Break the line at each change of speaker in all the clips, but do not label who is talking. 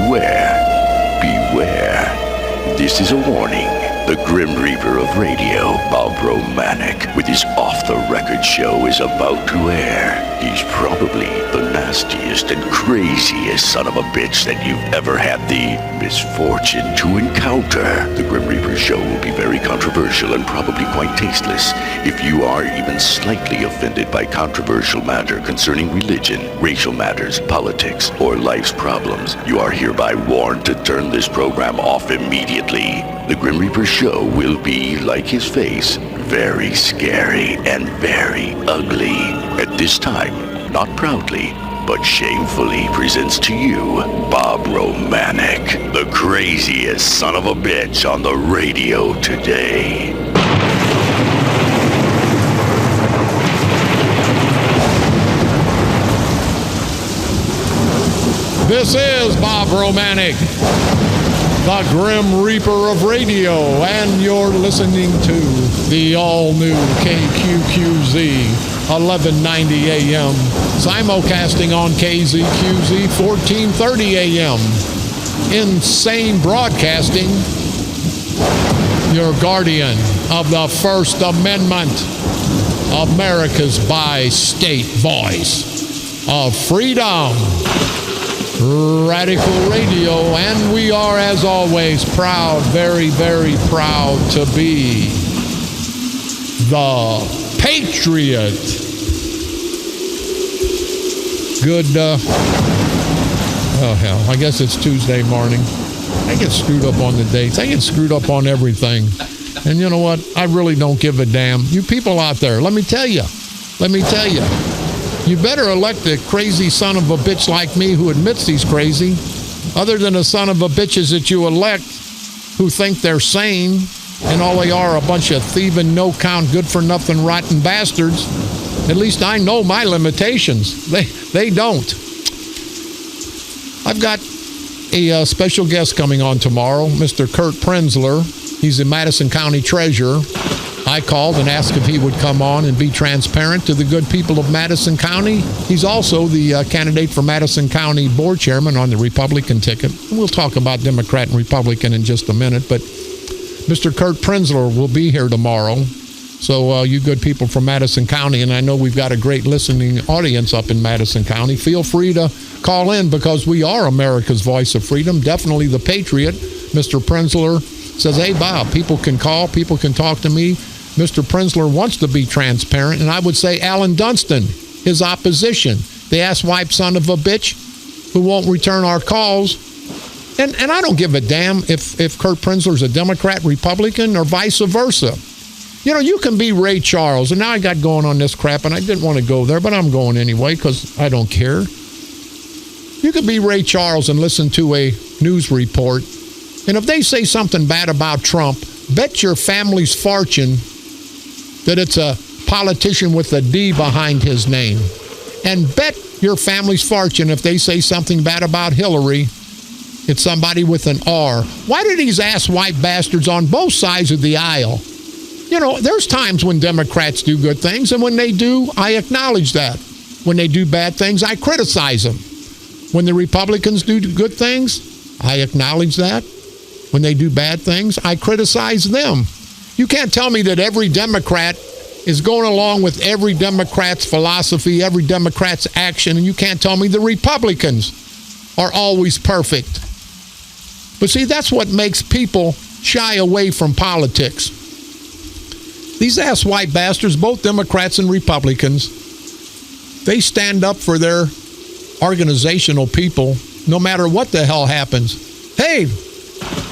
beware, beware. This is a warning. The Grim Reaper of radio, Bob Romanik, with his off-the-record show is about to air. He's probably the nastiest and craziest son of a bitch that you've ever had the misfortune to encounter. The Grim Reaper show will be very controversial and probably quite tasteless. If you are even slightly offended by controversial matter concerning religion, racial matters, politics, or life's problems, you are hereby warned to turn this program off immediately. The Grim Reaper show will be, like his face, very scary and very ugly. At this time, not proudly, but shamefully presents to you Bob Romanik, the craziest son of a bitch on the radio today.
This is Bob Romanik, the Grim Reaper of radio, and you're listening to the all-new KQQZ 1190 AM, simulcasting on KZQZ 1430 AM. Insane Broadcasting, your guardian of the First Amendment, America's bi-state voice of freedom. Radical Radio, and we are, as always, proud, very, very proud to be the Patriot. Good, oh hell, I guess it's Tuesday morning. I get screwed up on the dates. I get screwed up on everything. And you know what? I really don't give a damn. You people out there, let me tell you. You better elect a crazy son of a bitch like me who admits he's crazy, other than the son of a bitches that you elect who think they're sane, and all they are a bunch of thieving, no-count, good-for-nothing, rotten bastards. At least I know my limitations. They don't. I've got a special guest coming on tomorrow, Mr. Kurt Prenzler. He's the Madison County Treasurer. I called and asked if he would come on and be transparent to the good people of Madison County. He's also the candidate for Madison County Board Chairman on the Republican ticket. And we'll talk about Democrat and Republican in just a minute, but Mr. Kurt Prenzler will be here tomorrow. So you good people from Madison County, and I know we've got a great listening audience up in Madison County, feel free to call in because we are America's voice of freedom, definitely the Patriot. Mr. Prenzler says, hey, Bob, people can call, people can talk to me. Mr. Prenzler wants to be transparent, and I would say Alan Dunstan, his opposition, the asswipe son of a bitch who won't return our calls. And I don't give a damn if Kurt Prenzler's a Democrat, Republican, or vice versa. You know, you can be Ray Charles, and now I got going on this crap, and I didn't want to go there, but I'm going anyway because I don't care. You could be Ray Charles and listen to a news report, and if they say something bad about Trump, bet your family's fortune that it's a politician with a D behind his name. And bet your family's fortune if they say something bad about Hillary, it's somebody with an R. Why do these ass-white bastards on both sides of the aisle? You know, there's times when Democrats do good things, and when they do, I acknowledge that. When they do bad things, I criticize them. When the Republicans do good things, I acknowledge that. When they do bad things, I criticize them. You can't tell me that every Democrat is going along with every Democrat's philosophy, every Democrat's action, and you can't tell me the Republicans are always perfect. But see, that's what makes people shy away from politics. These ass-white bastards, both Democrats and Republicans, they stand up for their organizational people no matter what the hell happens. Hey,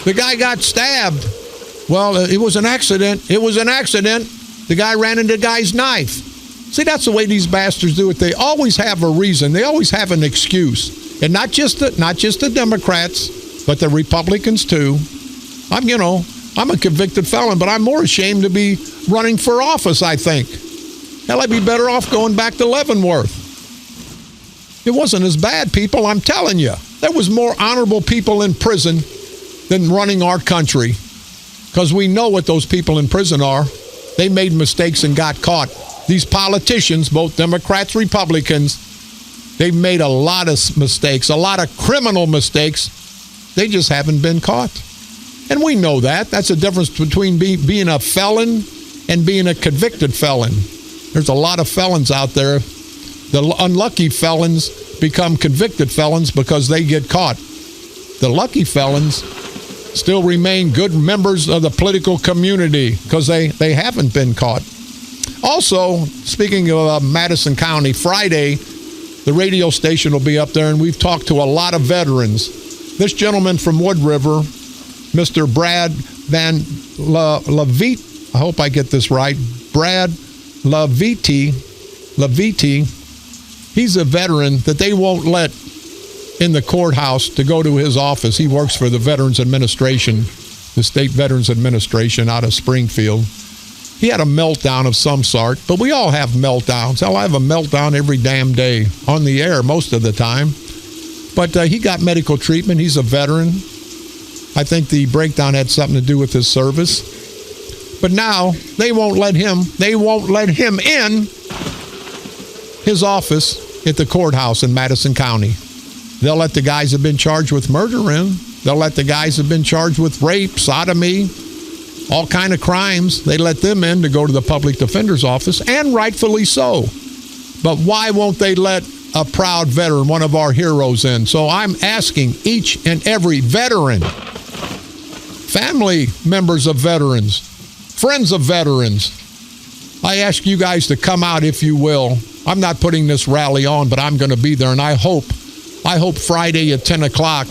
the guy got stabbed. Well, it was an accident. It was an accident. The guy ran into the guy's knife. See, that's the way these bastards do it. They always have a reason. They always have an excuse. And not just the Democrats, but the Republicans too. I'm a convicted felon, but I'm more ashamed to be running for office, I think. Hell, I'd be better off going back to Leavenworth. It wasn't as bad, people, I'm telling you. There was more honorable people in prison than running our country. Because we know what those people in prison are. They made mistakes and got caught. These politicians, both Democrats, Republicans, they've made a lot of mistakes, a lot of criminal mistakes, They just haven't been caught. And we know that. That's the difference between being a felon and being a convicted felon. There's a lot of felons out there. The unlucky felons become convicted felons because they get caught. The lucky felons still remain good members of the political community because they haven't been caught. Also, speaking of Madison County, Friday, the radio station will be up there, and we've talked to a lot of veterans. This gentleman from Wood River, Mr. Brad Van Levite, I hope I get this right, Brad Levite, he's a veteran that they won't let in the courthouse to go to his office. He works for the Veterans Administration, the State Veterans Administration out of Springfield. He had a meltdown of some sort, but we all have meltdowns. Hell, I have a meltdown every damn day on the air most of the time. But he got medical treatment. He's a veteran. I think the breakdown had something to do with his service. But now they won't let him in his office at the courthouse in Madison County. They'll let the guys who have been charged with murder in. They'll let the guys who have been charged with rape, sodomy, all kind of crimes. They let them in to go to the public defender's office, and rightfully so. But why won't they let a proud veteran, one of our heroes, in? So I'm asking each and every veteran, family members of veterans, friends of veterans, I ask you guys to come out if you will. I'm not putting this rally on, but I'm going to be there, and I hope Friday at 10 o'clock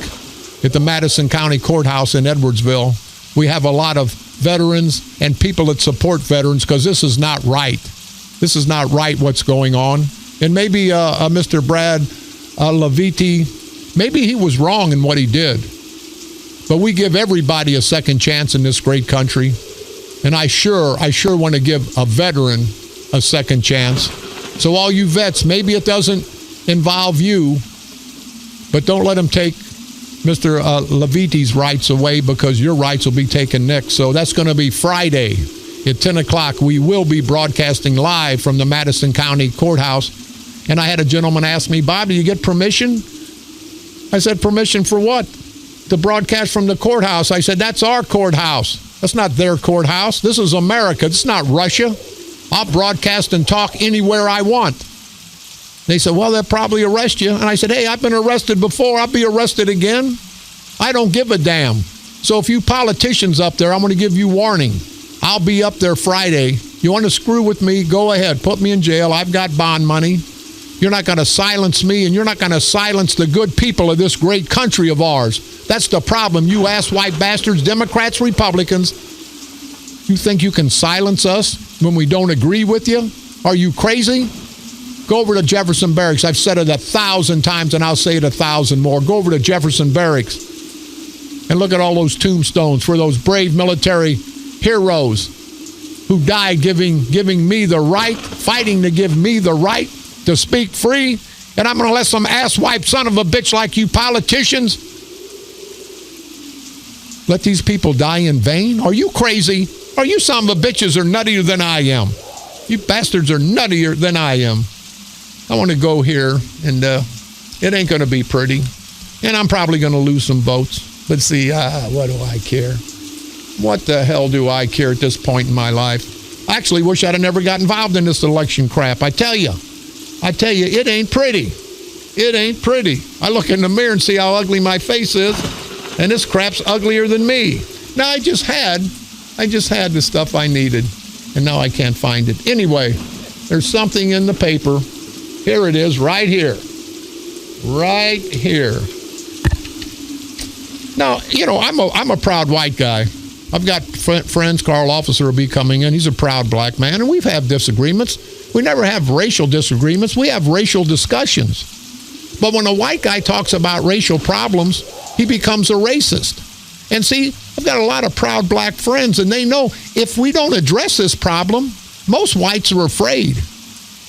at the Madison County Courthouse in Edwardsville, we have a lot of veterans and people that support veterans, because this is not right. This is not right what's going on. And maybe Mr. Brad Levite, maybe he was wrong in what he did. But we give everybody a second chance in this great country. And I sure want to give a veteran a second chance. So all you vets, maybe it doesn't involve you, but don't let him take Mr. Levite's rights away, because your rights will be taken next. So that's going to be Friday at 10 o'clock. We will be broadcasting live from the Madison County Courthouse. And I had a gentleman ask me, Bob, do you get permission? I said, permission for what? To broadcast from the courthouse. I said, that's our courthouse. That's not their courthouse. This is America. It's not Russia. I'll broadcast and talk anywhere I want. They said, well, they'll probably arrest you. And I said, hey, I've been arrested before. I'll be arrested again. I don't give a damn. So if you politicians up there, I'm going to give you warning. I'll be up there Friday. You want to screw with me? Go ahead. Put me in jail. I've got bond money. You're not going to silence me, and you're not going to silence the good people of this great country of ours. That's the problem, you ass-white bastards, Democrats, Republicans. You think you can silence us when we don't agree with you? Are you crazy? Go over to Jefferson Barracks. I've said it 1,000 times, and I'll say it 1,000 more. Go over to Jefferson Barracks and look at all those tombstones for those brave military heroes who died giving me the right, fighting to give me the right to speak free. And I'm going to let some asswipe son of a bitch like you politicians let these people die in vain? Are you crazy? Are you son of a bitches are nuttier than I am? You bastards are nuttier than I am. I want to go here, and it ain't going to be pretty. And I'm probably going to lose some votes. But see, what do I care? What the hell do I care at this point in my life? I actually wish I'd have never got involved in this election crap. I tell you, it ain't pretty. It ain't pretty. I look in the mirror and see how ugly my face is, and this crap's uglier than me. Now, I just had the stuff I needed, and now I can't find it. Anyway, there's something in the paper. Here it is, right here. Right here. Now, you know, I'm a proud white guy. I've got friends. Carl Officer will be coming in. He's a proud black man, and we've had disagreements. We never have racial disagreements. We have racial discussions. But when a white guy talks about racial problems, he becomes a racist. And see, I've got a lot of proud black friends, and they know if we don't address this problem, most whites are afraid.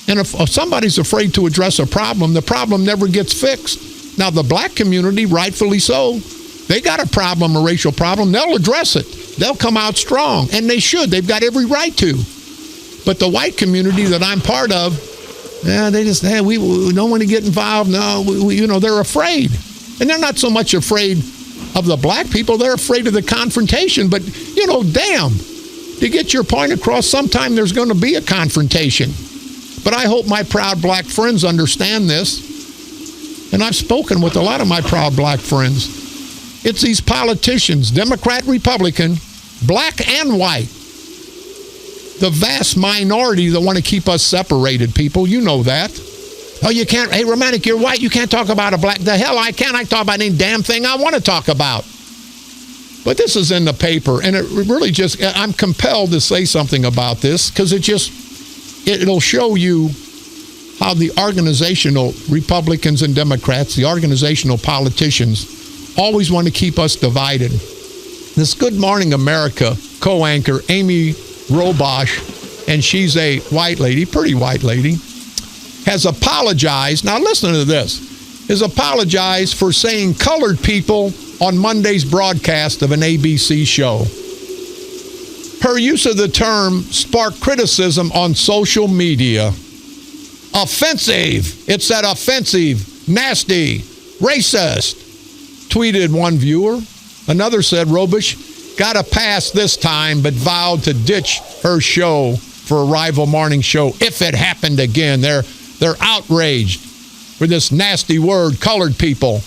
And if somebody's afraid to address a problem, the problem never gets fixed. Now, the black community, rightfully so, they got a problem, a racial problem. They'll address it. They'll come out strong, and they should. They've got every right to. But the white community that I'm part of, they just, we don't want to get involved. No, they're afraid. And they're not so much afraid of the black people. They're afraid of the confrontation. But, damn, to get your point across, sometime there's going to be a confrontation. But I hope my proud black friends understand this. And I've spoken with a lot of my proud black friends. It's these politicians, Democrat, Republican, black and white. The vast minority that want to keep us separated, people. You know that. Oh, you can't. Hey, Romanik, you're white. You can't talk about a black. The hell I can. I can talk about any damn thing I want to talk about. But this is in the paper, and it really just, I'm compelled to say something about this because it'll show you how the organizational Republicans and Democrats, the organizational politicians, always want to keep us divided. This Good Morning America co-anchor, Amy Robosh, and she's a white lady, pretty white lady, has apologized. Now listen to this. Has apologized for saying colored people on Monday's broadcast of an ABC show. Her use of the term sparked criticism on social media. Offensive. It said offensive, nasty, racist, tweeted one viewer. Another said Robish got a pass this time, but vowed to ditch her show for a rival morning show if it happened again. They're outraged for this nasty word, colored people.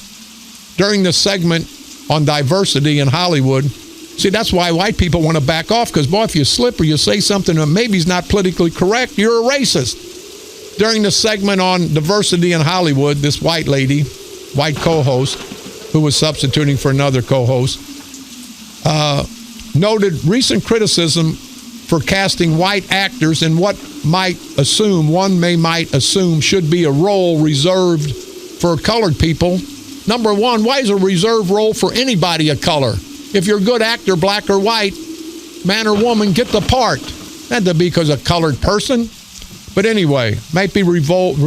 During the segment on diversity in Hollywood, see, that's why white people want to back off, because, boy, if you slip or you say something that maybe is not politically correct, you're a racist. During the segment on diversity in Hollywood, this white lady, white co-host, who was substituting for another co-host, noted recent criticism for casting white actors in what might assume should be a role reserved for colored people. Number one, why is a reserved role for anybody of color? If you're a good actor, black or white, man or woman, get the part. Not to be because a colored person. But anyway, might be reserved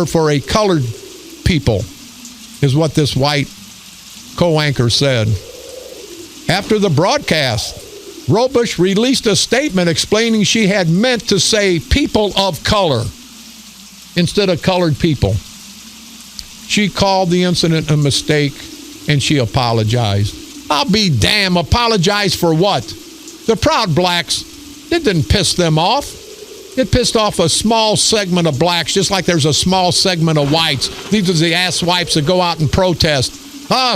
for a colored people, is what this white co-anchor said. After the broadcast, Robish released a statement explaining she had meant to say people of color instead of colored people. She called the incident a mistake, and she apologized. I'll be damned. Apologize for what? The Proud Blacks, it didn't piss them off. It pissed off a small segment of blacks, just like there's a small segment of whites. These are the asswipes that go out and protest.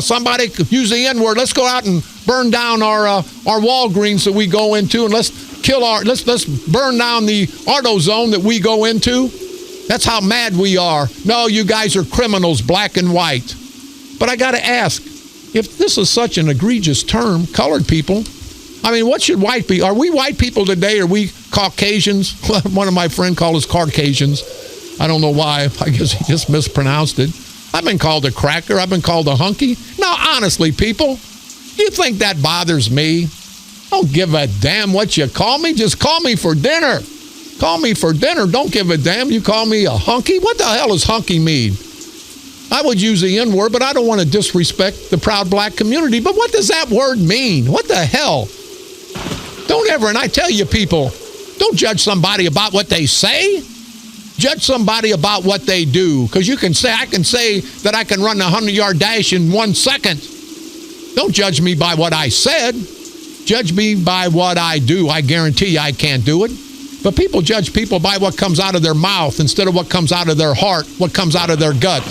Somebody use the N-word. Let's go out and burn down our Walgreens that we go into, and let's burn down the AutoZone that we go into. That's how mad we are. No, you guys are criminals, black and white. But I got to ask, if this is such an egregious term, colored people, I mean, what should white be? Are we white people today? Are we Caucasians? One of my friends called us Caucasians. I don't know why. I guess he just mispronounced it. I've been called a cracker. I've been called a hunky. Now, honestly, people, do you think that bothers me? Don't give a damn what you call me. Just call me for dinner. Call me for dinner. Don't give a damn. You call me a hunky? What the hell does hunky mean? I would use the N-word, but I don't want to disrespect the proud black community. But what does that word mean? What the hell? Don't ever, and I tell you people, don't judge somebody about what they say. Judge somebody about what they do. Because I can say that I can run a 100-yard dash in 1 second. Don't judge me by what I said. Judge me by what I do. I guarantee you I can't do it. But people judge people by what comes out of their mouth instead of what comes out of their heart, what comes out of their gut.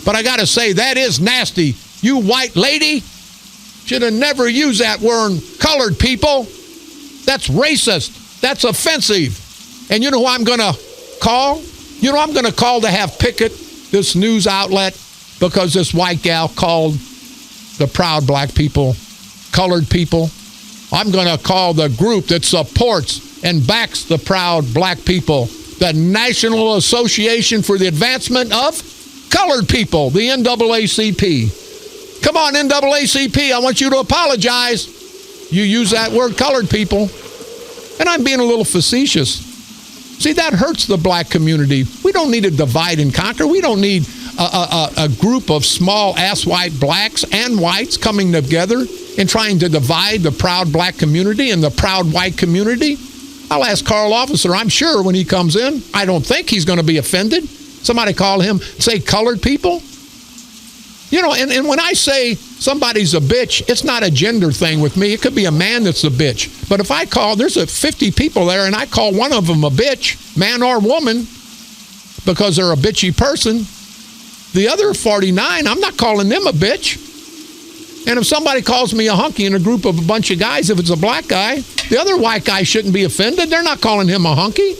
But I got to say, that is nasty. You white lady should have never used that word, colored people. That's racist. That's offensive. And you know who I'm going to call? You know who I'm going to call to have picket this news outlet because this white gal called the proud black people colored people? I'm going to call the group that supports and backs the proud black people, the National Association for the Advancement of Colored People, the NAACP. Come on, NAACP, I want you to apologize. You use that word, colored people. And I'm being a little facetious. See, that hurts the black community. We don't need to divide and conquer. We don't need a group of small asswipe blacks and whites coming together and trying to divide the proud black community and the proud white community. I'll ask Carl Officer, I'm sure when he comes in, I don't think he's going to be offended. Somebody call him, say colored people. You know, and when I say somebody's a bitch, it's not a gender thing with me. It could be a man that's a bitch. But if I call, there's 50 people there, and I call one of them a bitch, man or woman, because they're a bitchy person, the other 49, I'm not calling them a bitch. And if somebody calls me a hunky in a group of a bunch of guys, if it's a black guy, the other white guy shouldn't be offended. They're not calling him a hunky.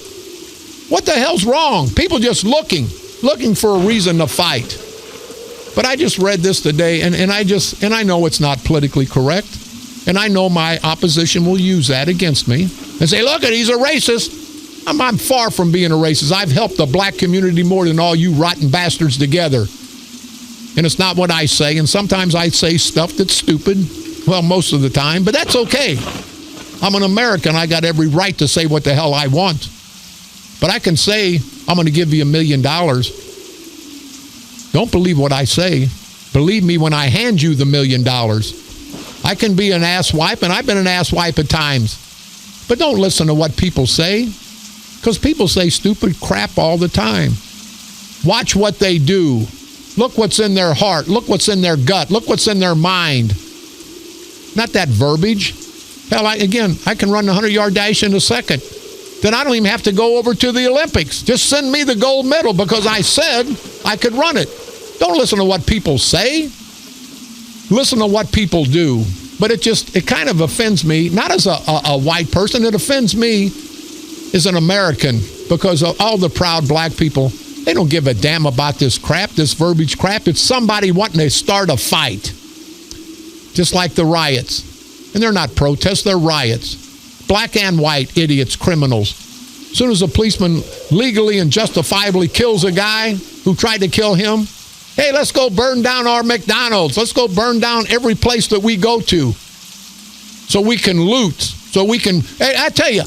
What the hell's wrong? People just looking for a reason to fight. But I just read this today, and I know it's not politically correct, and I know my opposition will use that against me and say, look, he's a racist. I'm far from being a racist. I've helped the black community more than all you rotten bastards together. And it's not what I say, and sometimes I say stuff that's stupid, well, most of the time, but that's okay. I'm an American. I got every right to say what the hell I want. But I can say, I'm going to give you $1 million. Don't believe what I say. Believe me when I hand you the $1 million. I can be an asswipe, and I've been an asswipe at times. But don't listen to what people say, because people say stupid crap all the time. Watch what they do. Look what's in their heart. Look what's in their gut. Look what's in their mind. Not that verbiage. Hell, I can run a 100-yard dash in a second. Then I don't even have to go over to the Olympics. Just send me the gold medal because I said I could run it. Don't listen to what people say. Listen to what people do. But it kind of offends me, not as a white person. It offends me as an American because of all the proud black people. They don't give a damn about this crap, this verbiage crap. It's somebody wanting to start a fight. Just like the riots. And they're not protests, they're riots. Black and white idiots, criminals. As soon as a policeman legally and justifiably kills a guy who tried to kill him, hey, let's go burn down our McDonald's. Let's go burn down every place that we go to so we can loot, so we can... Hey, I tell you,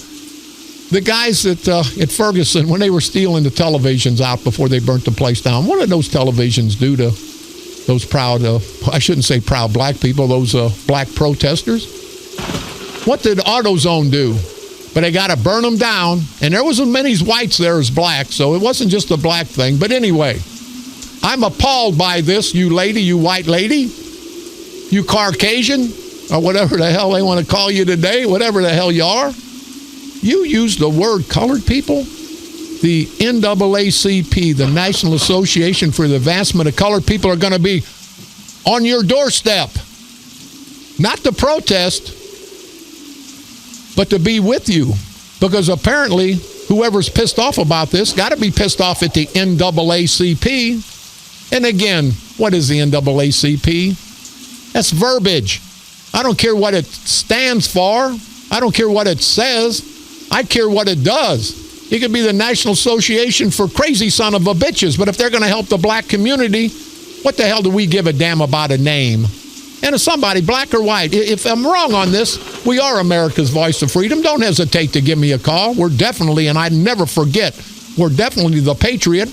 the guys at Ferguson, when they were stealing the televisions out before they burnt the place down, what did those televisions do to those proud, I shouldn't say proud black people, those black protesters? What did AutoZone do? But they got to burn them down, and there was as many whites there as blacks, so it wasn't just a black thing. But anyway, I'm appalled by this, you lady, you white lady, you Caucasian, or whatever the hell they want to call you today, whatever the hell you are. You use the word colored people. The NAACP, the National Association for the Advancement of Colored People, are going to be on your doorstep. Not to protest, but to be with you. Because apparently, whoever's pissed off about this got to be pissed off at the NAACP. And again, what is the NAACP? That's verbiage. I don't care what it stands for. I don't care what it says. I care what it does. It could be the National Association for Crazy Son of a Bitches, but if they're going to help the black community, what the hell do we give a damn about a name? And if somebody, black or white, if I'm wrong on this, we are America's voice of freedom. Don't hesitate to give me a call. We're definitely, and I never forget, we're definitely the Patriot.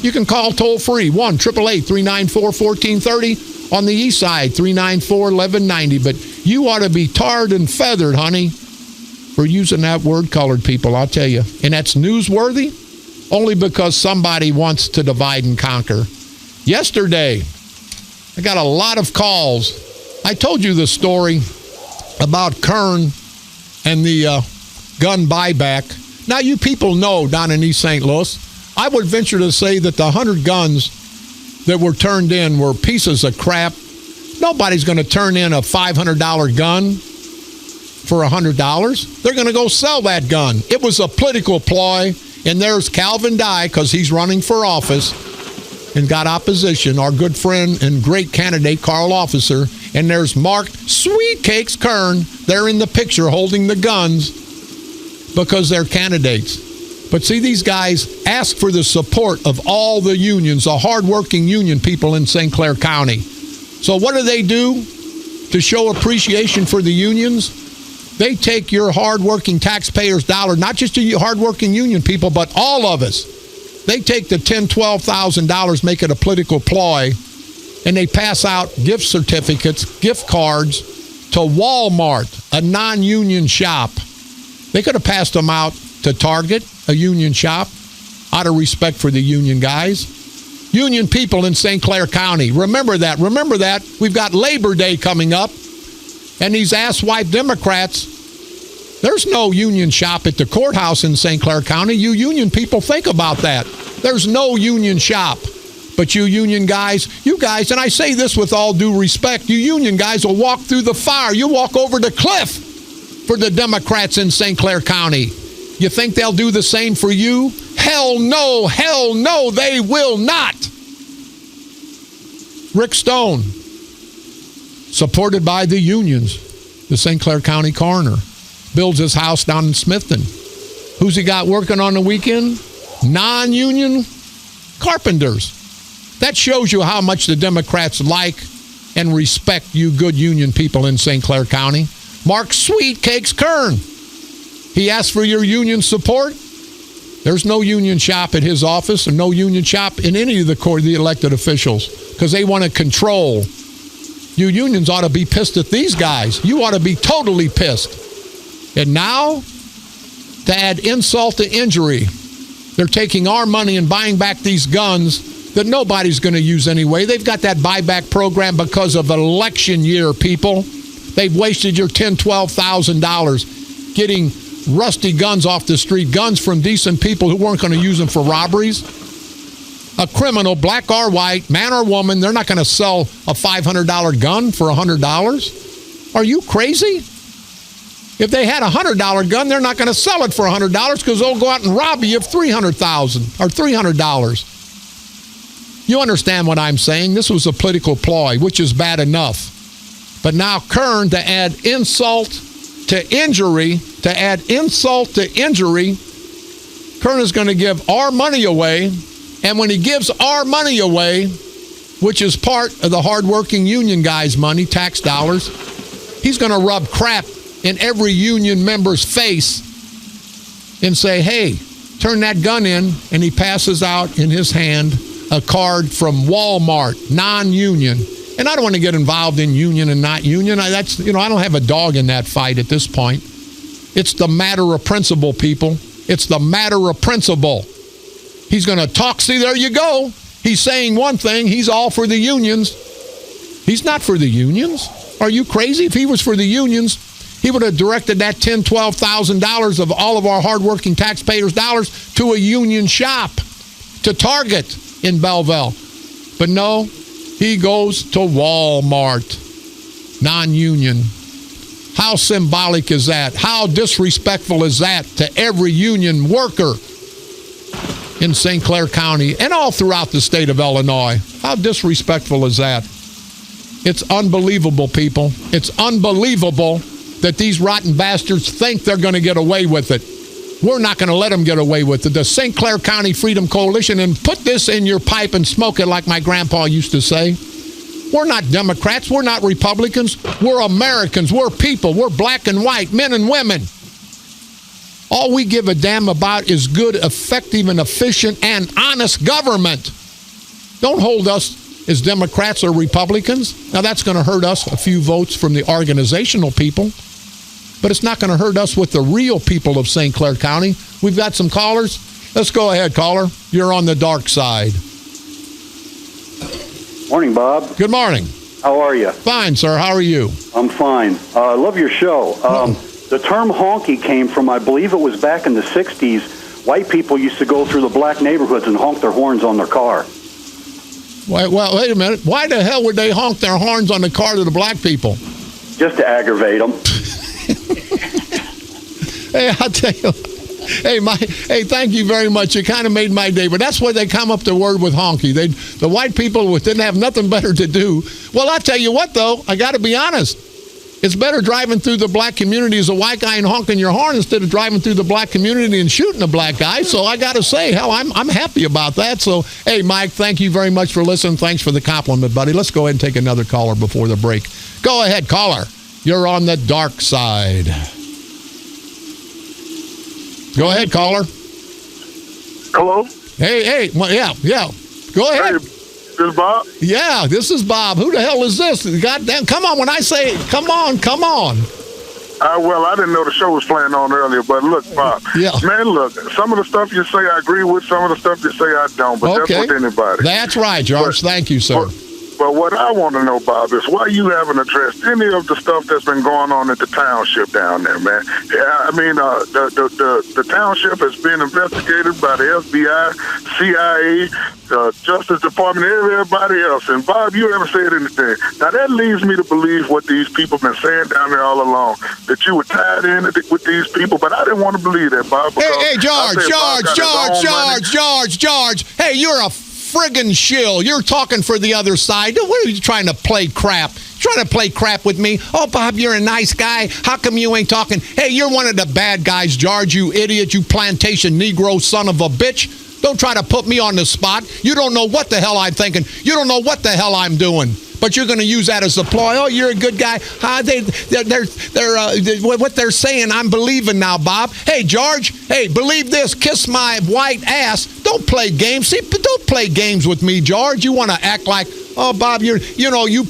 You can call toll free, 1-888-394-1430. On the east side, 394-1190. But you ought to be tarred and feathered, honey, for using that word colored people, I'll tell you. And that's newsworthy only because somebody wants to divide and conquer. Yesterday, I got a lot of calls. I told you the story about Kern and the gun buyback. Now, you people know down in East St. Louis, I would venture to say that the 100 guns that were turned in were pieces of crap. Nobody's going to turn in a $500 gun for $100. They're going to go sell that gun. It was a political ploy, and there's Calvin Dye, because he's running for office and got opposition, our good friend and great candidate, Carl Officer, and there's Mark Sweet Cakes Kern. They're in the picture holding the guns because they're candidates. But see, these guys ask for the support of all the unions, the hardworking union people in St. Clair County. So what do to show appreciation for the unions? They take your hardworking taxpayers' dollar, not just the hardworking union people, but all of us. They take the $10,000, $12,000, make it a political ploy, and they pass out gift certificates, gift cards to Walmart, a non-union shop. They could have passed them out to Target, a union shop, out of respect for the union guys. union people in St. Clair County. Remember that. Remember that. We've got Labor Day coming up, and these asswipe Democrats, there's no union shop at the courthouse in St. Clair County. You union people, think about that. There's no union shop. But you union guys, and I say this with all due respect, you union guys will walk through the fire. You walk over the cliff for the Democrats in St. Clair County. You think they'll do the same for you? Hell no, they will not. Rick Stone, supported by the unions, the St. Clair County coroner, builds his house down in Smithton. Who's he got working on the weekend? Non-union carpenters. That shows you how much the Democrats like and respect you good union people in St. Clair County. Mark Sweetcakes Kern. He asked for your union support. There's no union shop at his office and no union shop in any of the elected officials because they want to control. You unions ought to be pissed at these guys. You ought to be totally pissed. And now, to add insult to injury, they're taking our money and buying back these guns that nobody's going to use anyway. They've got that buyback program because of election year, people. They've wasted your $10,000, $12,000 getting rusty guns off the street, guns from decent people who weren't going to use them for robberies. A criminal, black or white, man or woman, they're not going to sell a $500 gun for $100. Are you crazy? If they had a $100 gun, they're not going to sell it for $100 because they'll go out and rob you of $300,000 or $300. You understand what I'm saying? This was a political ploy, which is bad enough. But now Kern, to add insult to injury, Kern is going to give our money away. And when he gives our money away, which is part of the hardworking union guys' money, tax dollars, he's going to rub crap in every union member's face and say, hey, turn that gun in. And he passes out in his hand a card from Walmart, non-union. And I don't want to get involved in union and not union. I don't have a dog in that fight at this point. It's the matter of principle, people. It's the matter of principle. He's going to talk. See, there you go. He's saying one thing. He's all for the unions. He's not for the unions. Are you crazy? If he was for the unions, he would have directed that $10,000, $12,000 of all of our hardworking taxpayers' dollars to a union shop, to Target in Belleville. But no, he goes to Walmart, non-union. How symbolic is that? How disrespectful is that to every union worker in St. Clair County and all throughout the state of Illinois? How disrespectful is that? It's unbelievable, people. It's unbelievable that these rotten bastards think they're going to get away with it. We're not going to let them get away with it. The St. Clair County Freedom Coalition, and put this in your pipe and smoke it like my grandpa used to say. We're not Democrats. We're not Republicans. We're Americans. We're people. We're black and white, men and women. All we give a damn about is good, effective, and efficient and honest government. Don't hold us as Democrats or Republicans. Now, that's going to hurt us a few votes from the organizational people. But it's not going to hurt us with the real people of St. Clair County. We've got some callers. Let's go ahead, caller. You're on the dark side.
Morning, Bob.
Good morning.
How are you?
Fine, sir. How are you?
I'm fine. I love your show. The term honky came from, I believe it was back in the 60s. White people used to go through the black neighborhoods and honk their horns on their car.
Wait a minute. Why the hell would they honk their horns on the car to the black people?
Just to aggravate them.
Hey, I'll tell you. Hey, thank you very much. You kind of made my day. But that's why they come up the word with honky. The white people didn't have nothing better to do. Well, I'll tell you what, though. I got to be honest. It's better driving through the black community as a white guy and honking your horn instead of driving through the black community and shooting a black guy. So I got to say, hell, I'm happy about that. So, hey, Mike, thank you very much for listening. Thanks for the compliment, buddy. Let's go ahead and take another caller before the break. Go ahead, caller. You're on the dark side. Go ahead, caller.
Hello?
Hey, yeah. Go ahead.
Hey, this is Bob?
Yeah, this is Bob. Who the hell is this? Goddamn, come on, when I say, come on.
Well, I didn't know the show was playing on earlier, but look, Bob.
Yeah.
Man, look, some of the stuff you say I agree with, some of the stuff you say I don't, but
Okay.
that's with anybody.
That's right, George. Thank you, sir.
But what I want to know, Bob, is why you haven't addressed any of the stuff that's been going on at the township down there, man. Yeah, I mean, the township has been investigated by the FBI, CIA, Justice Department, everybody else. And, Bob, you haven't said anything. Now, that leads me to believe what these people have been saying down there all along, that you were tied in with these people, but I didn't want to believe that, Bob.
Hey, George. Hey, you're a friggin' shill. You're talking for the other side. What are you trying to play crap? Trying to play crap with me? Oh, Bob, you're a nice guy. How come you ain't talking? Hey, you're one of the bad guys, George, you idiot, you plantation Negro son of a bitch. Don't try to put me on the spot. You don't know what the hell I'm thinking. You don't know what the hell I'm doing. But you're going to use that as a ploy. Oh, you're a good guy. What they're saying, I'm believing now, Bob. Hey, George. Hey, believe this. Kiss my white ass. Don't play games. See, don't play games with me, George. You want to act like, oh, Bob, you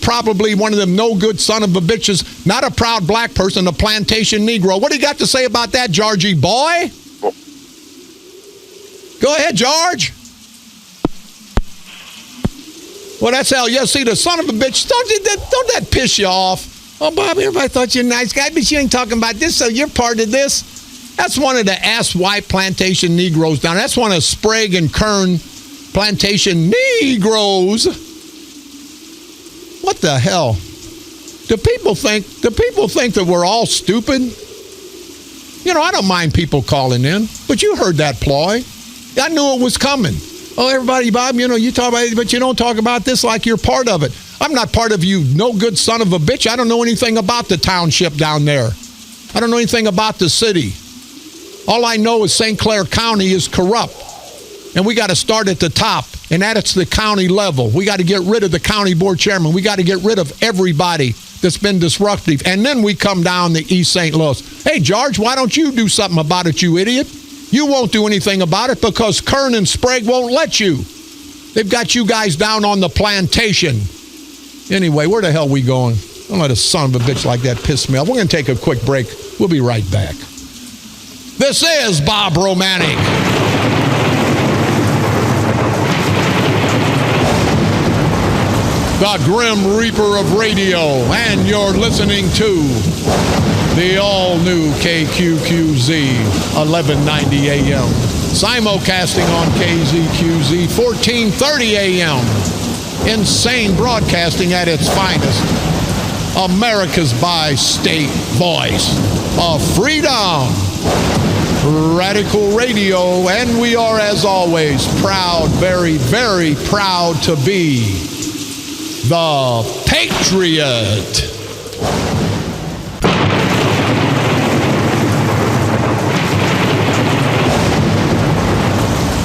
probably one of them no good son of a bitches. Not a proud black person, a plantation Negro. What do you got to say about that, Georgie boy? Go ahead, George. Well, that's how you see the son of a bitch. Don't that piss you off? Oh, Bob, everybody thought you're a nice guy, but you ain't talking about this, so you're part of this. That's one of the ass-white plantation Negroes down there. That's one of Sprague and Kern plantation Negroes. What the hell? Do people think that we're all stupid? You know, I don't mind people calling in, but you heard that ploy. I knew it was coming. Oh, everybody, Bob, you talk about it, but you don't talk about this like you're part of it. I'm not part of you, no good son of a bitch. I don't know anything about the township down there. I don't know anything about the city. All I know is St. Clair County is corrupt. And we got to start at the top, and that's the county level. We got to get rid of the county board chairman. We got to get rid of everybody that's been disruptive. And then we come down to East St. Louis. Hey, George, why don't you do something about it, you idiot? You won't do anything about it because Kern and Sprague won't let you. They've got you guys down on the plantation. Anyway, where the hell are we going? Don't let a son of a bitch like that piss me off. We're going to take a quick break. We'll be right back. This is Bob Romanik. The Grim Reaper of radio, and you're listening to the all-new KQQZ 1190 AM, simulcasting on KZQZ 1430 AM, insane broadcasting at its finest, America's bi-state voice of freedom, Radical Radio, and we are, as always, proud, very, very proud to be the Patriot.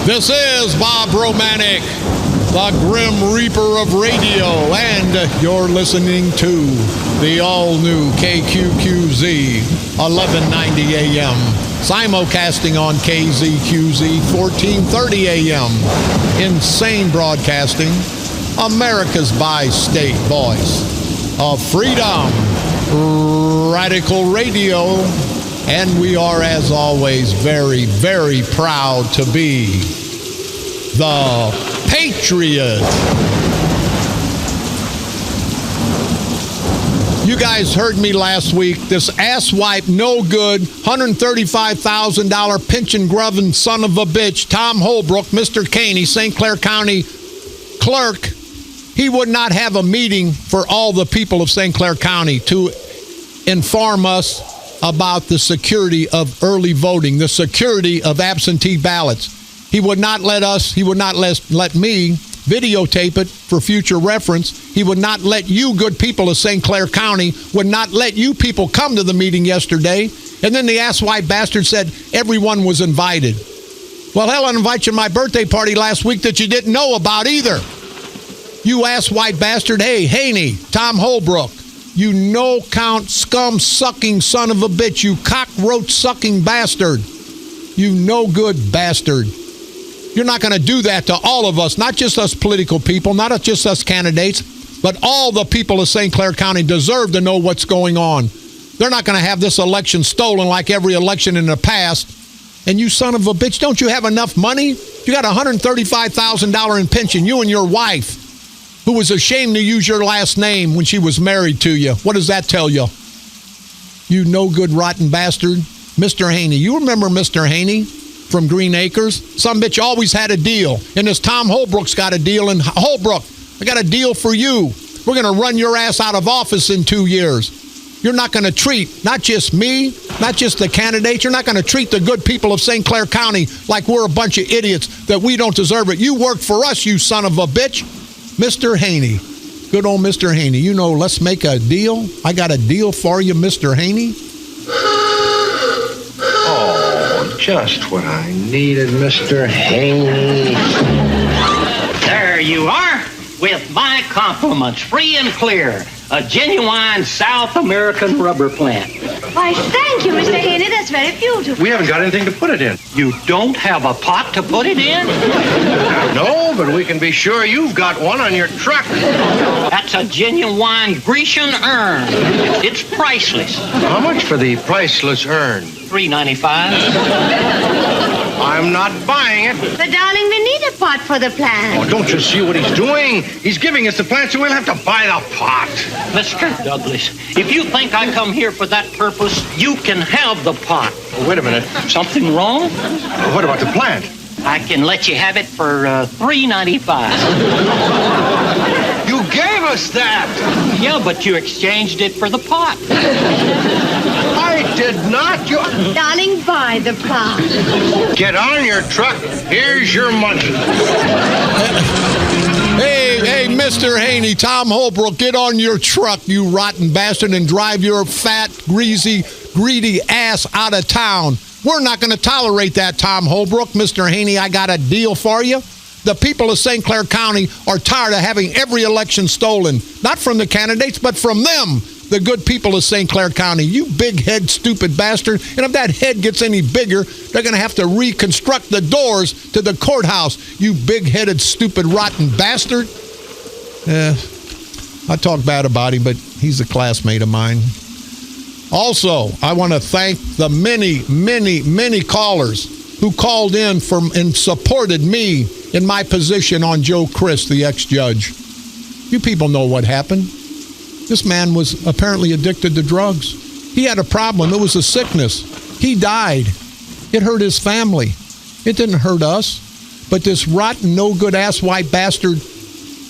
This is Bob Romanik, the Grim Reaper of radio, and you're listening to the all-new KQQZ 1190 AM, simulcasting on KZQZ 1430 AM, insane broadcasting, America's bi-state voice of freedom, Radical Radio, and we are, as always, very, very proud to be the Patriot. You guys heard me last week. This asswipe, no good, $135,000 pension grubbing son of a bitch, Tom Holbrook, Mr. Caney, St. Clair County clerk, he would not have a meeting for all the people of St. Clair County to inform us about the security of early voting, the security of absentee ballots. He would not let me videotape it for future reference. He would not let you good people of St. Clair County, would not let you people come to the meeting yesterday. And then the asswipe bastard said everyone was invited. Well, hell, I invited you to my birthday party last week that you didn't know about either. You asswipe bastard. Hey, Haney, Tom Holbrook, you no-count, scum-sucking son of a bitch, you cockroach-sucking bastard. You no-good bastard. You're not going to do that to all of us, not just us political people, not just us candidates, but all the people of St. Clair County deserve to know what's going on. They're not going to have this election stolen like every election in the past. And you son of a bitch, don't you have enough money? You got $135,000 in pension, you and your wife, who was ashamed to use your last name when she was married to you. What does that tell you? You no good, rotten bastard. Mr. Haney. You remember Mr. Haney from Green Acres? Some bitch always had a deal. And this Tom Holbrook's got a deal. And Holbrook, I got a deal for you. We're going to run your ass out of office in 2 years. You're not going to treat not just me, not just the candidates. You're not going to treat the good people of St. Clair County like we're a bunch of idiots, that we don't deserve it. You work for us, you son of a bitch. Mr. Haney. Good old Mr. Haney. You know, let's make a deal. I got a deal for you, Mr. Haney.
Oh, just what I needed, Mr. Haney.
There you are, with my compliments, free and clear. A genuine South American rubber plant.
Why, thank you, Mr. Haney. That's very beautiful.
We haven't got anything to put it in.
You don't have a pot to put it in?
No, but we can be sure you've got one on your truck.
That's a genuine Grecian urn. It's priceless.
How much for the priceless urn?
$3.95.
I'm not buying it.
But, darling, we need a pot for the plant.
Oh, don't you see what he's doing? He's giving us the plant, so we'll have to buy the pot.
Mr. Douglas, if you think I come here for that purpose, you can have the pot.
Oh, wait a minute.
Something wrong?
What about the plant?
I can let you have it for $3.95.
You gave us that.
Yeah, but you exchanged it for the pot.
I did not. You...
Darling, buy the pot.
Get on your truck. Here's your money.
Hey, Mr. Haney, Tom Holbrook, get on your truck, you rotten bastard, and drive your fat, greasy, greedy ass out of town. We're not going to tolerate that, Tom Holbrook. Mr. Haney, I got a deal for you. The people of St. Clair County are tired of having every election stolen, not from the candidates, but from them, the good people of St. Clair County. You big head, stupid bastard. And if that head gets any bigger, they're going to have to reconstruct the doors to the courthouse, you big-headed, stupid, rotten bastard. I talk bad about him, but he's a classmate of mine. Also, I want to thank the many, many, many callers who called in and supported me in my position on Joe Crist, the ex-judge. You people know what happened. This man was apparently addicted to drugs. He had a problem. It was a sickness. He died. It hurt his family. It didn't hurt us. But this rotten, no-good ass white bastard,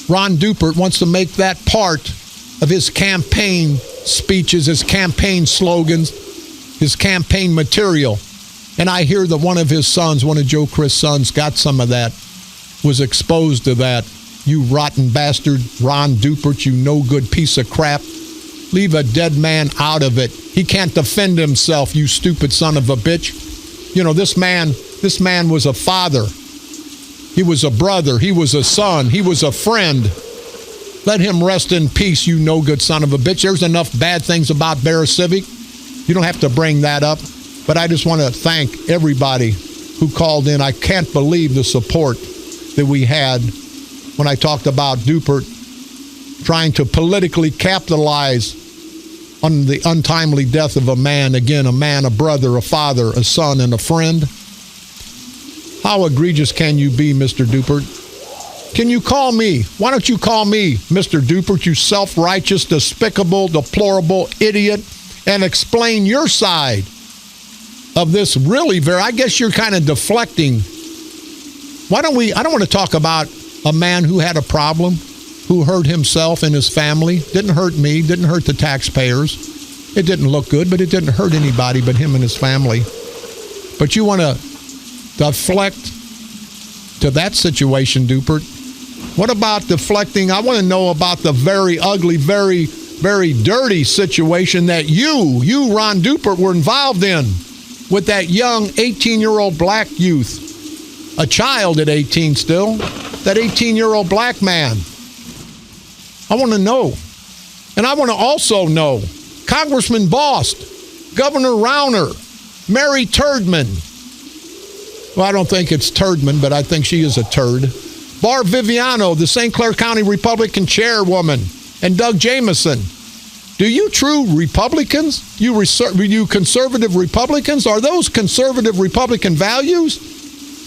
Ron Dupert, wants to make that part of his campaign speeches, his campaign slogans, his campaign material. And I hear that one of his sons, one of Joe Crist's sons, got some of that, was exposed to that. You rotten bastard, Ron Dupert, you no-good piece of crap. Leave a dead man out of it. He can't defend himself, you stupid son of a bitch. You know, this man was a father. He was a brother. He was a son. He was a friend. Let him rest in peace, you no-good son of a bitch. There's enough bad things about Bear Civic. You don't have to bring that up. But I just want to thank everybody who called in. I can't believe the support that we had when I talked about Dupert trying to politically capitalize on the untimely death of a man. Again, a man, a brother, a father, a son, and a friend. How egregious can you be, Mr. Dupert? Can you call me? Why don't you call me Mr. Dupert, you self-righteous, despicable, deplorable idiot, and explain your side of this really I guess you're kind of deflecting. I don't want to talk about a man who had a problem, who hurt himself and his family. Didn't hurt me, didn't hurt the taxpayers. It didn't look good, but it didn't hurt anybody but him and his family. But you want to deflect to that situation, Dupert. What about deflecting? I want to know about the very ugly, very, very dirty situation that you, Ron Dupert, were involved in with that young 18-year-old black youth. A child at 18 still. That 18-year-old black man. I want to know. And I want to also know Congressman Bost, Governor Rauner, Mary Turdman. Well, I don't think it's Turdman, but I think she is a turd. Barb Viviano, the St. Clair County Republican chairwoman, and Doug Jamison. Do you true Republicans, you conservative Republicans, are those conservative Republican values?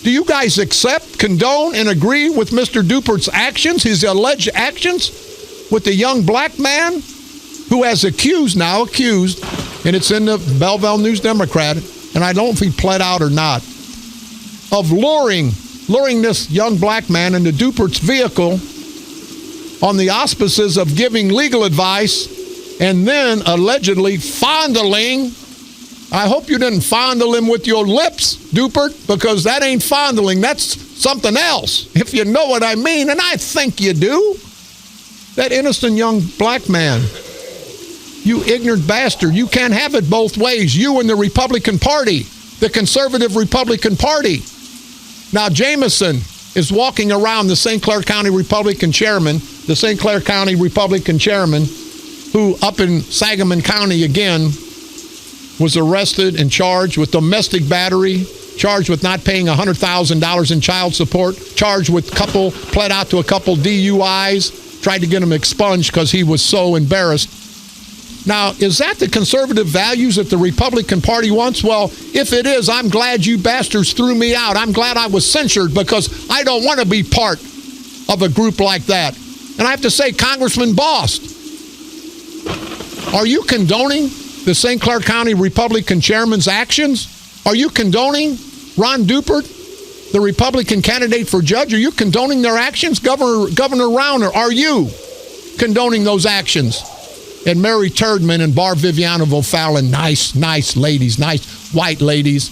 Do you guys accept, condone, and agree with Mr. Dupert's actions, his alleged actions, with the young black man who has accused, and it's in the Belleville News Democrat, and I don't know if he pled out or not, of luring this young black man into Dupert's vehicle on the auspices of giving legal advice and then allegedly fondling. I hope you didn't fondle him with your lips, Dupert, because that ain't fondling. That's something else, if you know what I mean, and I think you do. That innocent young black man. You ignorant bastard. You can't have it both ways. You and the Republican Party, the conservative Republican Party. Now, Jameson is walking around the St. Clair County Republican chairman, who up in Sangamon County again was arrested and charged with domestic battery, charged with not paying $100,000 in child support, charged with pled out to a couple DUIs, tried to get him expunged because he was so embarrassed. Now, is that the conservative values that the Republican Party wants? Well, if it is, I'm glad you bastards threw me out. I'm glad I was censured because I don't want to be part of a group like that. And I have to say, Congressman Bost, are you condoning the St. Clair County Republican chairman's actions? Are you condoning Ron Dupert, the Republican candidate for judge? Are you condoning their actions? Governor Rauner, are you condoning those actions? And Mary Turdman and Bar Viviana O'Fallon, nice ladies, nice white ladies,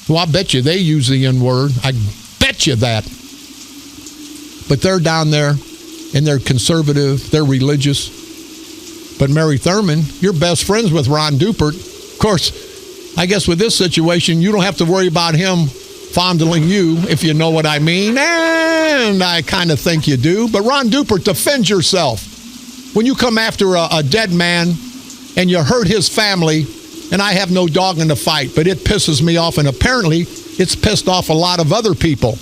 who I bet you they use the N-word. I bet you that. But they're down there, and they're conservative, they're religious. But Mary Thurman, you're best friends with Ron Dupert. Of course, I guess with this situation, you don't have to worry about him fondling you, if you know what I mean. And I kind of think you do. But Ron Dupert, defend yourself. When you come after a dead man and you hurt his family, and I have no dog in the fight, but it pisses me off, and apparently it's pissed off a lot of other people.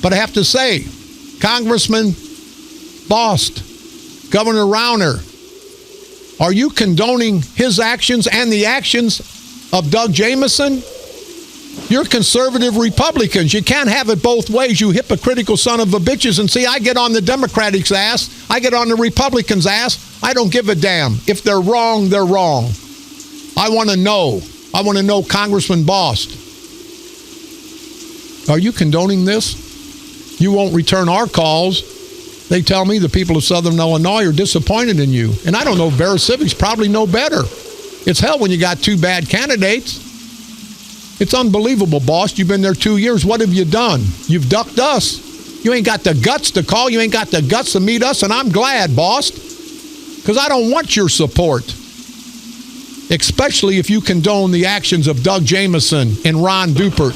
But I have to say, Congressman Bost, Governor Rauner, are you condoning his actions and the actions of Doug Jameson? You're conservative Republicans. You can't have it both ways, you hypocritical son of a bitches. And see, I get on the Democrats' ass. I get on the Republicans' ass. I don't give a damn. If they're wrong, they're wrong. I want to know. I want to know, Congressman Bost, are you condoning this? You won't return our calls. They tell me the people of Southern Illinois are disappointed in you. And I don't know, Bear Civics probably know better. It's hell when you got two bad candidates. It's unbelievable, boss. You've been there 2 years. What have you done? You've ducked us. You ain't got the guts to call. You ain't got the guts to meet us, and I'm glad, boss, because I don't want your support, especially if you condone the actions of Doug Jameson and Ron Dupert,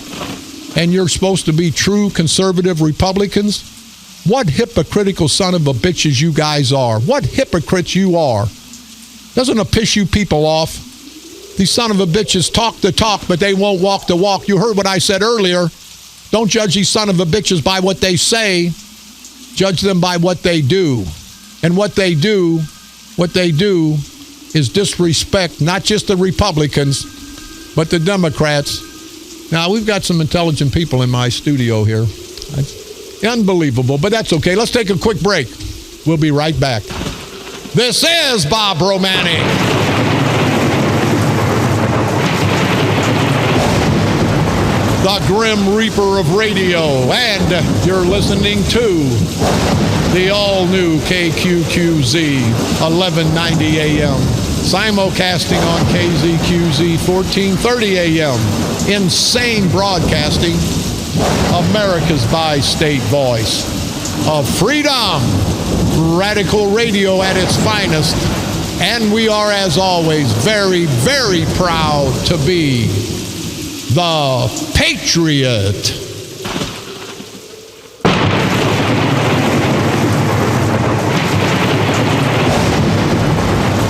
and you're supposed to be true conservative Republicans. What hypocritical son of a bitches you guys are. What hypocrites you are. Doesn't it piss you people off? These son of a bitches talk the talk, but they won't walk the walk. You heard what I said earlier. Don't judge these son of a bitches by what they say. Judge them by what they do. And what they do is disrespect not just the Republicans, but the Democrats. Now, we've got some intelligent people in my studio here. It's unbelievable, but that's okay. Let's take a quick break. We'll be right back. This is Bob Romanik. The Grim Reaper of radio, and you're listening to the all-new KQQZ 1190 AM, simulcasting on KZQZ 1430 AM, insane broadcasting, America's bi-state voice of freedom, radical radio at its finest, and we are, as always, very, very proud to be the Patriot.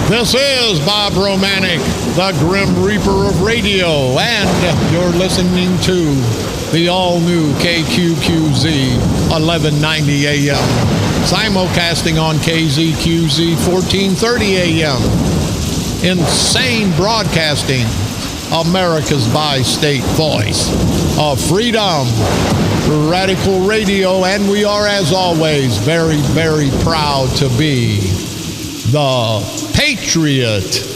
This is Bob Romanik, the Grim Reaper of radio, and you're listening to the all-new KQQZ 1190 AM. Simulcasting on KZQZ 1430 AM. Insane Broadcasting, America's bi-state voice of freedom. Radical Radio, and we are, as always, very, very proud to be the Patriot.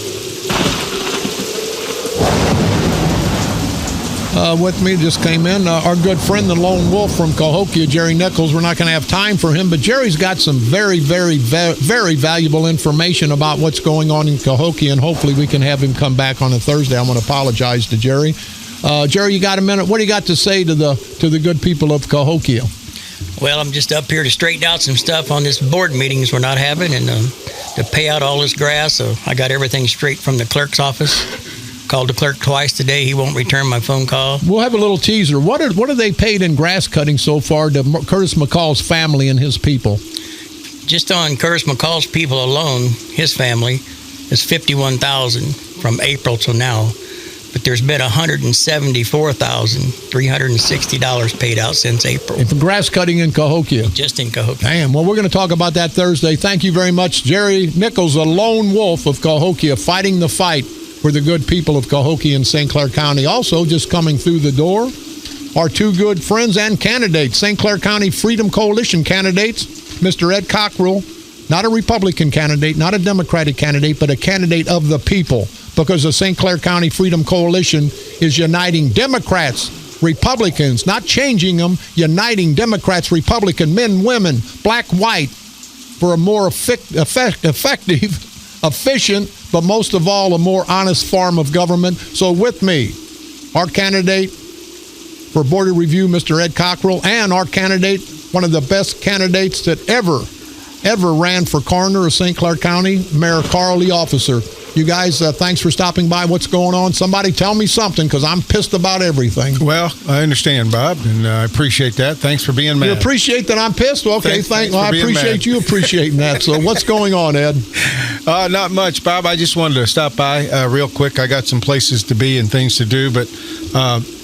With me just came in our good friend, the Lone Wolf from Cahokia, Jerry Nichols. We're not going to have time for him, but Jerry's got some very, very, very valuable information about what's going on in Cahokia, and hopefully we can have him come back on a Thursday. I want to apologize to Jerry. Jerry, you got a minute? What do you got to say to the good people of Cahokia?
Well, I'm just up here to straighten out some stuff on this board meetings we're not having, and to pay out all this grass. So I got everything straight from the clerk's office. Called the clerk twice today. He won't return my phone call. We'll have a little teaser. What are they paid in grass cutting so far to Curtis McCall's family and his people? Just on Curtis McCall's people alone, his family, is $51,000 from April till now. But there's been $174,360 paid out since April. And for grass cutting in Cahokia? Just in Cahokia. Damn. Well, we're going to talk about that Thursday. Thank you very much, Jerry Nichols, the Lone Wolf of Cahokia, fighting the fight for the good people of Cahokia and St. Clair County. Also, just coming through the door, our two good friends and candidates, St. Clair County Freedom Coalition candidates, Mr. Ed Cockrell, not a Republican candidate, not a Democratic candidate, but a candidate of the people, because the St. Clair County Freedom Coalition is uniting Democrats, Republicans, not changing them, uniting Democrats, Republican, men, women, black, white, for a more effective, efficient, but most of all, a more honest form of government. So with me, our candidate for Board of Review, Mr. Ed Cockrell, and our candidate, one of the best candidates that ever ran for coroner of St. Clair County, Mayor Carl Lee Officer. You guys, thanks for stopping by. What's going on? Somebody tell me something, because I'm pissed about everything.
Well, I understand, Bob, and I appreciate that. Thanks for being mad.
You appreciate that I'm pissed? Okay, thanks. Well, I appreciate you appreciating that. So what's going on, Ed?
Not much, Bob. I just wanted to stop by real quick. I got some places to be and things to do, but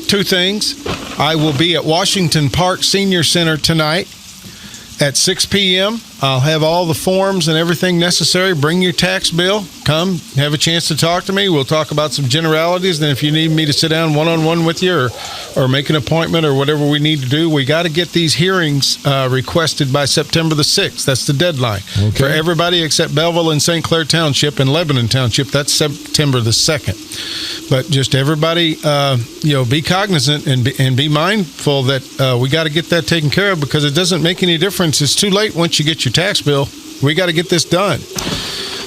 two things. I will be at Washington Park Senior Center tonight at 6 p.m. I'll have all the forms and everything necessary. Bring your tax bill. Come, have a chance to talk to me. We'll talk about some generalities. Then if you need me to sit down one-on-one with you or make an appointment or whatever we need to do, we got to get these hearings requested by September the 6th. That's the deadline. Okay. For everybody except Belleville and St. Clair Township and Lebanon Township, that's September the 2nd. But just everybody, be cognizant and be mindful that we got to get that taken care of, because it doesn't make any difference. It's too late once you get your tax bill. We got to get this done.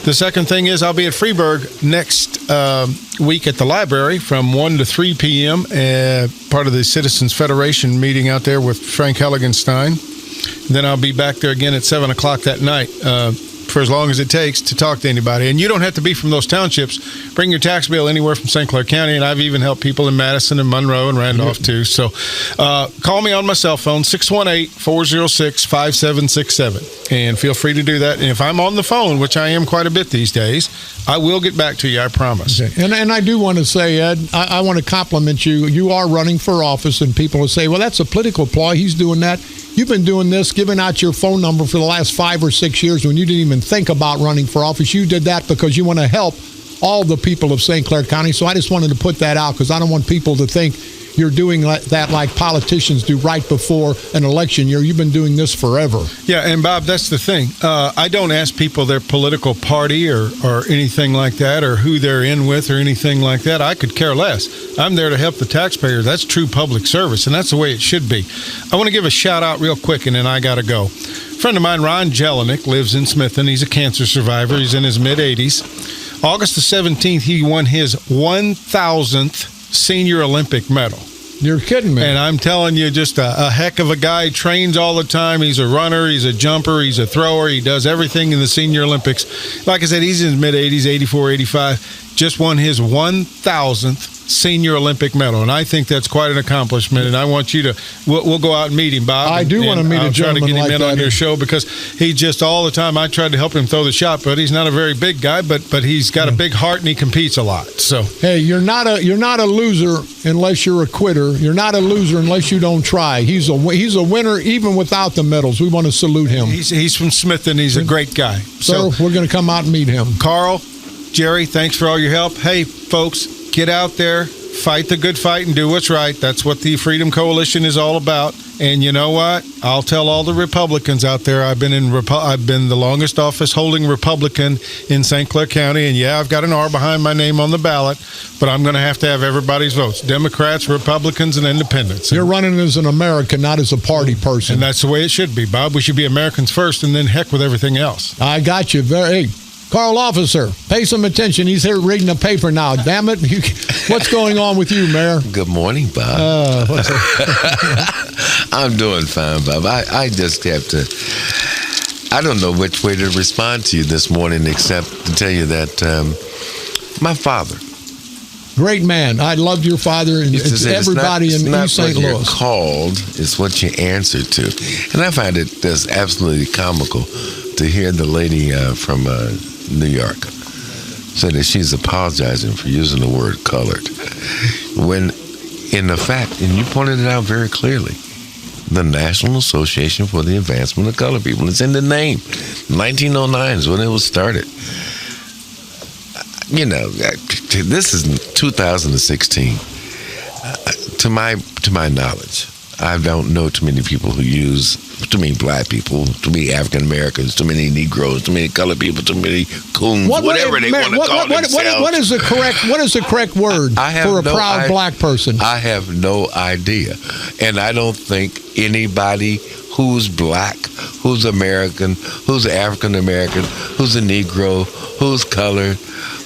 The second thing is I'll be at Freeburg next week at the library from 1 to 3 p.m. Part of the Citizens Federation meeting out there with Frank Helligenstein. Then I'll be back there again at 7 o'clock that night for as long as it takes to talk to anybody. And you don't have to be from those townships. Bring your tax bill anywhere from St. Clair County, and I've even helped people in Madison and Monroe and Randolph too. So call me on my cell phone, 618-406-5767, and feel free to do that. And if I'm on the phone, which I am quite a bit these days, I will get back to you, I promise.
Okay. And I do want to say, Ed, I want to compliment you. You are running for office, and people will say, well, that's a political ploy. He's doing that. You've been doing this, giving out your phone number for the last 5 or 6 years when you didn't even think about running for office. You did that because you want to help all the people of St. Clair County. So I just wanted to put that out, because I don't want people to think you're doing that like politicians do right before an election year. You've been doing this forever.
Yeah, and Bob, that's the thing. I don't ask people their political party or anything like that, or who they're in with or anything like that. I could care less. I'm there to help the taxpayer. That's true public service, and that's the way it should be. I want to give a shout out real quick, and then I got to go. A friend of mine, Ron Jelinek, lives in Smithton. He's a cancer survivor. He's in his mid-80s. August the 17th, he won his 1,000th Senior Olympic medal.
You're kidding me.
And I'm telling you, just a heck of a guy. Trains all the time. He's a runner. He's a jumper. He's a thrower. He does everything in the Senior Olympics. Like I said, he's in his mid-80s, 84, 85. Just won his 1,000th senior Olympic medal, and I think that's quite an accomplishment. And I want you to. We'll go out and meet him, Bob.
I do want to meet a gentleman
try to get him
like
in
that
on your show because he just all the time. I tried to help him throw the shot, but he's not a very big guy. But he's got a big heart and he competes a lot. So
hey, you're not a loser unless you're a quitter. You're not a loser unless you don't try. He's a winner even without the medals. We want to salute him.
He's from Smith and he's a great guy.
So we're going to come out and meet him.
Carl, Jerry, thanks for all your help. Hey, folks, get out there, fight the good fight, and do what's right. That's what the Freedom Coalition is all about. And you know what? I'll tell all the Republicans out there. I've been the longest office holding Republican in St. Clair County, and yeah, I've got an R behind my name on the ballot, but I'm going to have everybody's votes: Democrats, Republicans, and Independents.
You're running as an American, not as a party person,
and that's the way it should be, Bob. We should be Americans first, and then heck with everything else.
I got you. Hey, Carl Officer, pay some attention. He's here reading the paper now. Damn it. What's going on with you, Mayor?
Good morning, Bob. I'm doing fine, Bob. I just have to... I don't know which way to respond to you this morning except to tell you that my father...
Great man. I loved your father, and it's everybody in East St. Louis.
It's not what you're called, it's what you answer to. And I find it just absolutely comical to hear the lady from New York say that she's apologizing for using the word colored. When, in the fact, and you pointed it out very clearly, the National Association for the Advancement of Colored People, it's in the name. 1909 is when it was started. You know, this is 2016. To my knowledge, I don't know too many people who use, too many black people, too many African Americans, too many Negroes, too many colored people, too many coons, whatever they want to call themselves.
What is the correct word for a proud black person?
I have no idea, and I don't think anybody who's black, who's American, who's African American, who's a Negro, who's colored,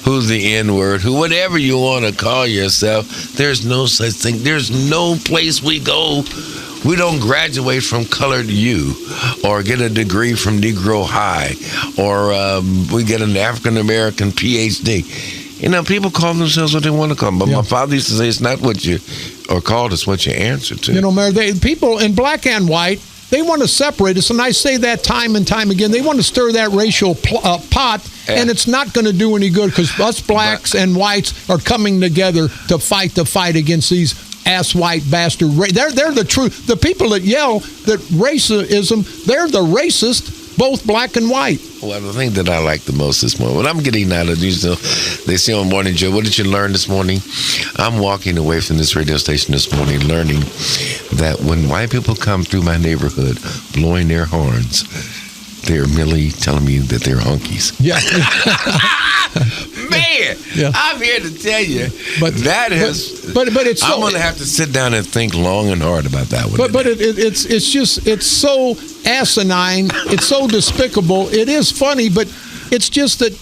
who's the N-word, whatever you want to call yourself, there's no such thing. There's no place we go. We don't graduate from colored U or get a degree from Negro High or we get an African-American PhD. You know, people call themselves what they want to call them. But my father used to say it's not what you are called, it's what you answer to.
You know, Mayor, people in black and white, they want to separate us, and I say that time and time again. They want to stir that racial pot, and it's not going to do any good because us blacks and whites are coming together to fight the fight against these ass-white bastard. They're the truth. The people that yell that racism, they're the racist, both black and white.
Well, the thing that I like the most this morning, when I'm getting out of these, they say on Morning Joe, what did you learn this morning? I'm walking away from this radio station this morning learning that when white people come through my neighborhood blowing their horns, they're merely telling me that they're hunkies.
Yeah.
Man, I'm here to tell you, but it's I'm going to have to sit down and think long and hard about that one.
But it's so asinine, it's so despicable. It is funny, but it's just that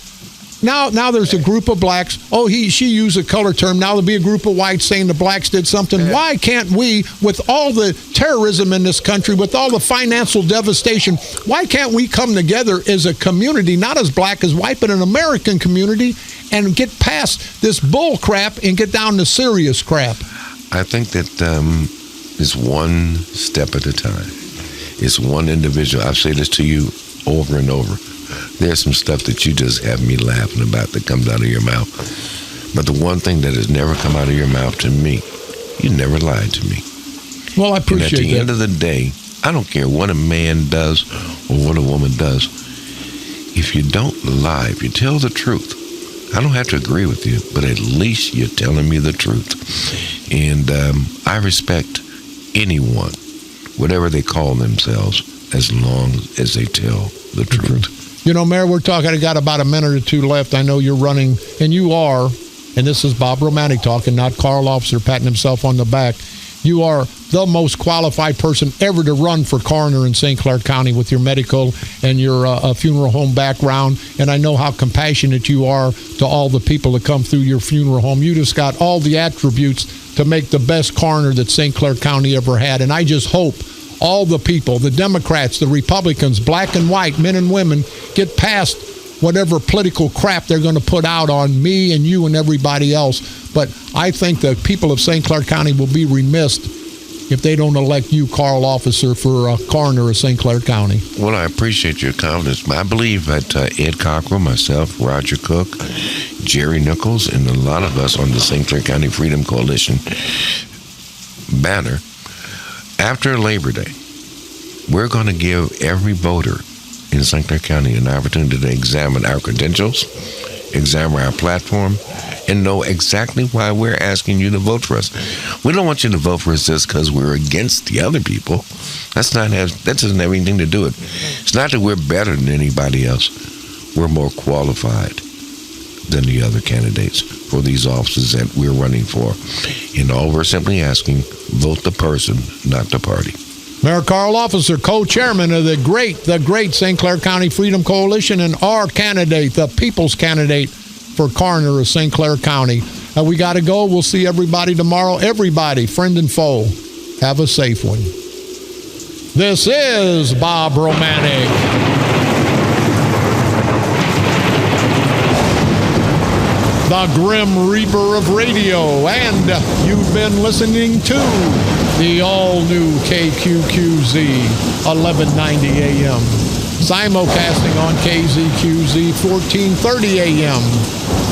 now there's a group of blacks. She used a color term. Now there'll be a group of whites saying the blacks did something. Why can't we, with all the terrorism in this country, with all the financial devastation, why can't we come together as a community, not as black as white, but an American community, and get past this bull crap and get down to serious crap?
I think that it's one step at a time. It's one individual. I've said this to you over and over. There's some stuff that you just have me laughing about that comes out of your mouth. But the one thing that has never come out of your mouth to me, you never lied to me.
Well, I appreciate that.
And at the end of the day, I don't care what a man does or what a woman does. If you don't lie, if you tell the truth, I don't have to agree with you, but at least you're telling me the truth. And I respect anyone, whatever they call themselves, as long as they tell the truth.
You know, Mayor, I got about a minute or two left. I know you're running, and you are, and this is Bob Romanik talking, not Carl Officer patting himself on the back. You are the most qualified person ever to run for coroner in St. Clair County with your medical and your funeral home background. And I know how compassionate you are to all the people that come through your funeral home. You just got all the attributes to make the best coroner that St. Clair County ever had. And I just hope all the people, the Democrats, the Republicans, black and white, men and women, get past whatever political crap they're going to put out on me and you and everybody else. But I think the people of St. Clair County will be remiss if they don't elect you, Carl Officer, for coroner of St. Clair County.
Well, I appreciate your confidence. I believe that Ed Cockrell, myself, Roger Cook, Jerry Nichols, and a lot of us on the St. Clair County Freedom Coalition banner, after Labor Day, we're going to give every voter in St. Clair County an opportunity to examine our credentials, examine our platform, and know exactly why we're asking you to vote for us. We don't want you to vote for us just because we're against the other people. That doesn't have anything to do with it. It's not that we're better than anybody else. We're more qualified than the other candidates for these offices that we're running for. And all we're simply asking, vote the person, not the party.
Mayor Carl Officer, co-chairman of the great St. Clair County Freedom Coalition, and our candidate, the people's candidate for coroner of St. Clair County. We got to go. We'll see everybody tomorrow. Everybody, friend and foe, have a safe one. This is Bob Romanik. The Grim Reaper of Radio, and you've been listening to the all-new KQQZ 1190 AM, simulcasting on KZQZ 1430 AM.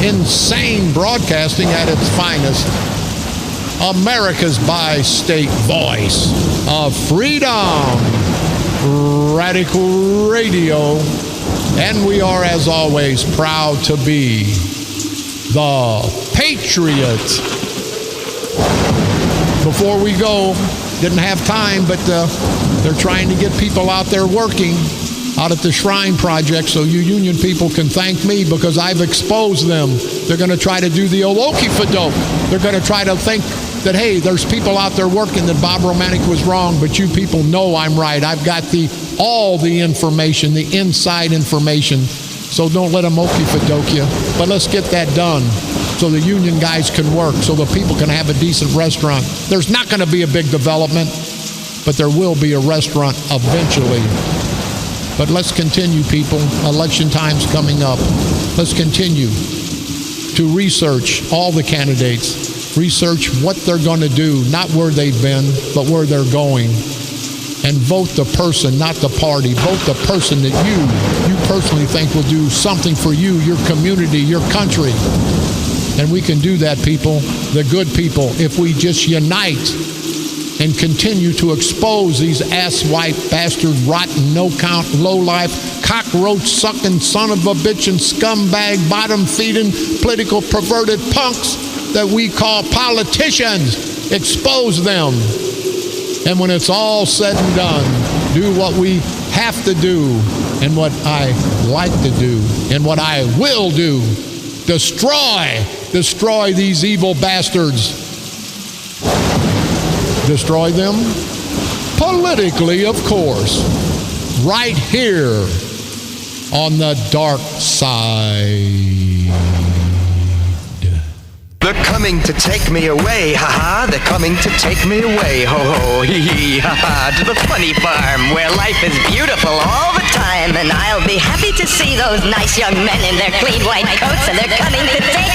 Insane broadcasting at its finest. America's bi-state voice of freedom. Radical Radio. And we are, as always, proud to be the Patriot. Before we go, didn't have time, but they're trying to get people out there working out at the Shrine Project, so you union people can thank me because I've exposed them. They're going to try to do the old okey-doke. They're going to try to think that, hey, there's people out there working, that Bob Romanik was wrong, but you people know I'm right. I've got all the information, the inside information, so don't let them okey-doke you. But let's get that done so the union guys can work, so the people can have a decent restaurant. There's not going to be a big development, but there will be a restaurant eventually. But let's continue, people. Election time's coming up. Let's continue to research all the candidates, research what they're going to do, not where they've been, but where they're going. And vote the person, not the party. Vote the person that you personally think will do something for you, your community, your country. And we can do that, people, the good people, if we just unite and continue to expose these ass-wipe, bastard, rotten, no-count, low-life, cockroach-sucking, son of a bitch and scumbag, bottom-feeding, political perverted punks that we call politicians. Expose them. And when it's all said and done, do what we have to do and what I like to do and what I will do. Destroy these evil bastards. Destroy them politically, of course, right here on the dark side.
They're coming to take me away, ha-ha. They're coming to take me away, ho-ho, hee-hee, ha-ha. To the funny farm where life is beautiful all the time. And I'll be happy to see those nice young men in their clean white coats. And they're coming to take